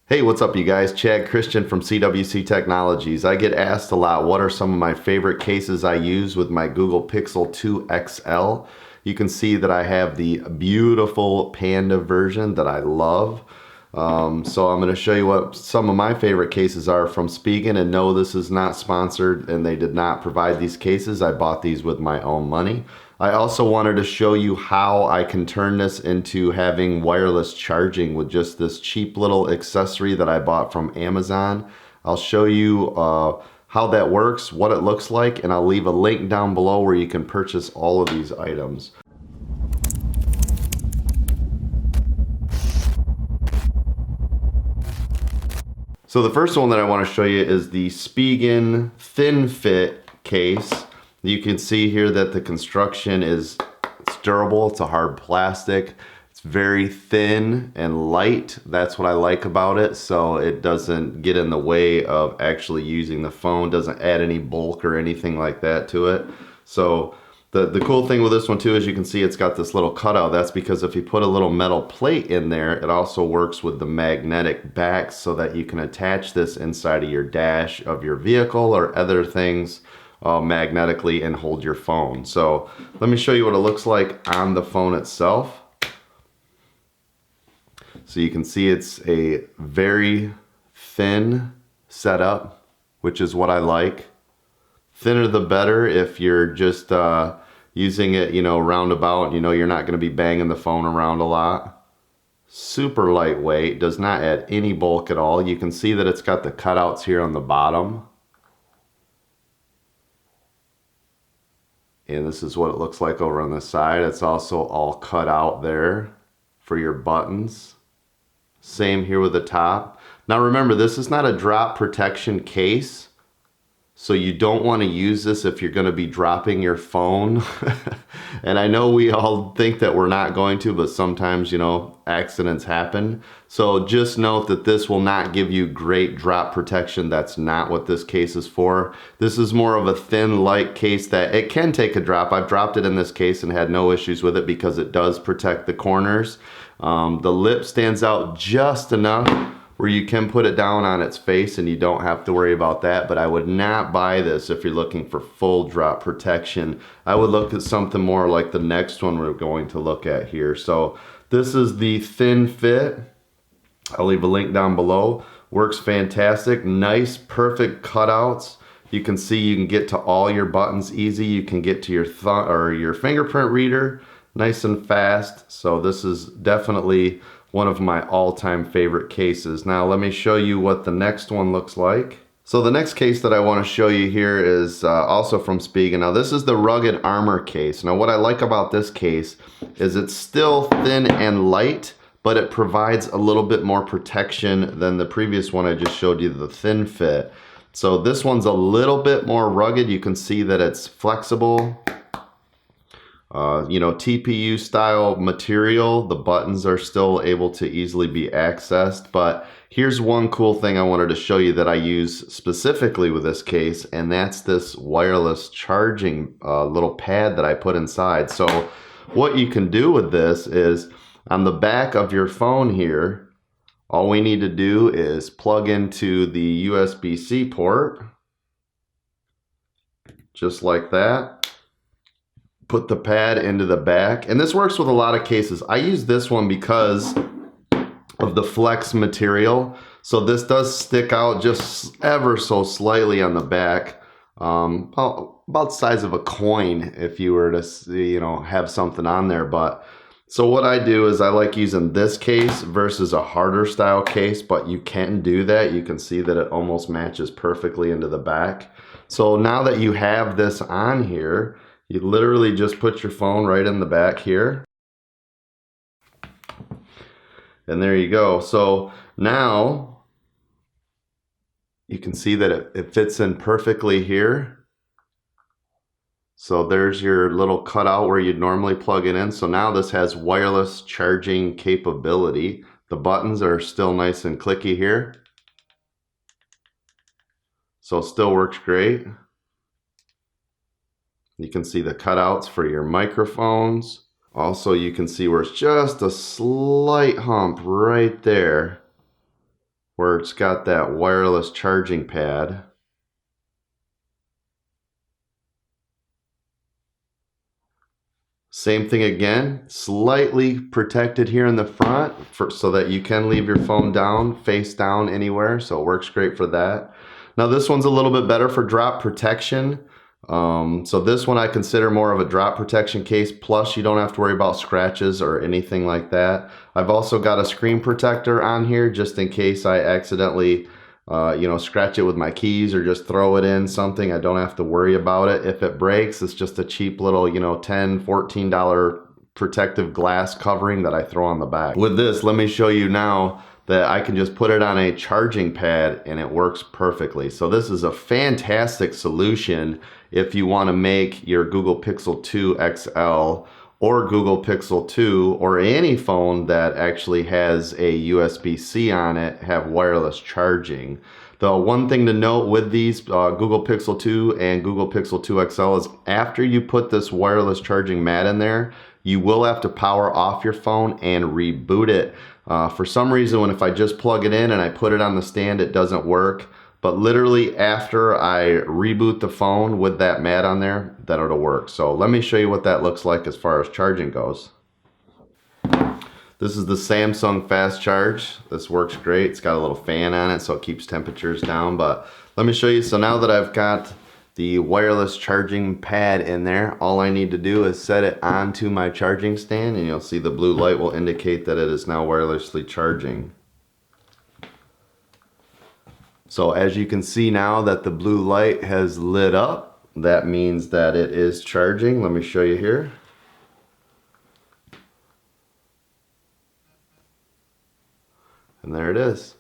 Hey, what's up you guys? Chad Christian from CWC Technologies. I get asked a lot, what are some of my favorite cases I use with my Google Pixel 2 XL? You can see that I have the beautiful Panda version that I love. So I'm going to show you what some of my favorite cases are from Spigen, and no, this is not sponsored and they did not provide these cases. I bought these with my own money. I also wanted to show you how I can turn this into having wireless charging with just this cheap little accessory that I bought from Amazon. I'll show you how that works, what it looks like, and I'll leave a link down below where you can purchase all of these items. So the first one that I want to show you is the Spigen Slim Fit Case. You can see here that the construction it's durable, it's a hard plastic, it's very thin and light. That's what I like about it, so it doesn't get in the way of actually using the phone, doesn't add any bulk or anything like that to it. So the cool thing with this one too is you can see it's got this little cutout. That's because if you put a little metal plate in there, it also works with the magnetic back so that you can attach this inside of your dash of your vehicle or other things magnetically and hold your phone. So let me show you what it looks like on the phone itself. So you can see it's a very thin setup, which is what I like. Thinner the better if you're just using it, roundabout, you're not going to be banging the phone around a lot. Super lightweight, does not add any bulk at all. You can see that it's got the cutouts here on the bottom. And this is what it looks like over on the side. It's also all cut out there for your buttons. Same here with the top. Now remember, this is not a drop protection case. So you don't want to use this if you're going to be dropping your phone. And I know we all think that we're not going to, but sometimes, accidents happen. So just note that this will not give you great drop protection. That's not what this case is for. This is more of a thin, light case that it can take a drop. I've dropped it in this case and had no issues with it because it does protect the corners. The lip stands out just enough where you can put it down on its face and you don't have to worry about that. But I would not buy this if you're looking for full drop protection. I would look at something more like the next one we're going to look at here. So this is the Thin Fit. I'll leave a link down below. Works fantastic. Nice, perfect cutouts. You can see you can get to all your buttons easy. You can get to your thumb or your fingerprint reader nice and fast. So this is definitely one of my all-time favorite cases. Now let me show you what the next one looks like. So the next case that I want to show you here is also from Spigen. Now this is the Rugged Armor Case. Now what I like about this case is it's still thin and light, but it provides a little bit more protection than the previous one I just showed you, the Thin Fit. So this one's a little bit more rugged. You can see that it's flexible. TPU style material. The buttons are still able to easily be accessed, but here's one cool thing I wanted to show you that I use specifically with this case, and that's this wireless charging little pad that I put inside. So what you can do with this is on the back of your phone here, all we need to do is plug into the USB-C port, just like that. Put the pad into the back, and this works with a lot of cases. I use this one because of the flex material. So this does stick out just ever so slightly on the back, about the size of a coin if you were to have something on there. But so what I do is I like using this case versus a harder style case, but you can do that. You can see that it almost matches perfectly into the back. So now that you have this on here, you literally just put your phone right in the back here. And there you go. So now you can see that it fits in perfectly here. So there's your little cutout where you'd normally plug it in. So now this has wireless charging capability. The buttons are still nice and clicky here. So it still works great. You can see the cutouts for your microphones. Also, you can see where it's just a slight hump right there where it's got that wireless charging pad. Same thing again, slightly protected here in the front so that you can leave your phone down, face down anywhere, so it works great for that. Now this one's a little bit better for drop protection. So this one I consider more of a drop protection case, plus you don't have to worry about scratches or anything like that. I've also got a screen protector on here just in case I accidentally scratch it with my keys or just throw it in something. I don't have to worry about it. If it breaks, it's just a cheap little, $10, $14 protective glass covering that I throw on the back. With this, let me show you now that I can just put it on a charging pad and it works perfectly. So this is a fantastic solution if you want to make your Google Pixel 2 XL or Google Pixel 2 or any phone that actually has a USB-C on it have wireless charging. The one thing to note with these Google Pixel 2 and Google Pixel 2 XL is after you put this wireless charging mat in there, you will have to power off your phone and reboot it. For some reason, if I just plug it in and I put it on the stand, it doesn't work. But literally after I reboot the phone with that mat on there, then it'll work. So let me show you what that looks like as far as charging goes. This is the Samsung Fast Charge. This works great. It's got a little fan on it so it keeps temperatures down. But let me show you. So now that I've got the wireless charging pad in there, all I need to do is set it onto my charging stand and you'll see the blue light will indicate that it is now wirelessly charging. So as you can see now that the blue light has lit up, that means that it is charging. Let me show you here. And there it is.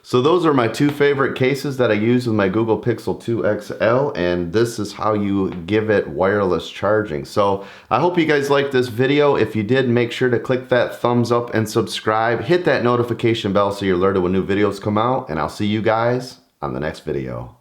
So those are my two favorite cases that I use with my Google Pixel 2 XL, and this is how you give it wireless charging. So I hope you guys liked this video. If you did, make sure to click that thumbs up and subscribe. Hit that notification bell so you're alerted when new videos come out, and I'll see you guys on the next video.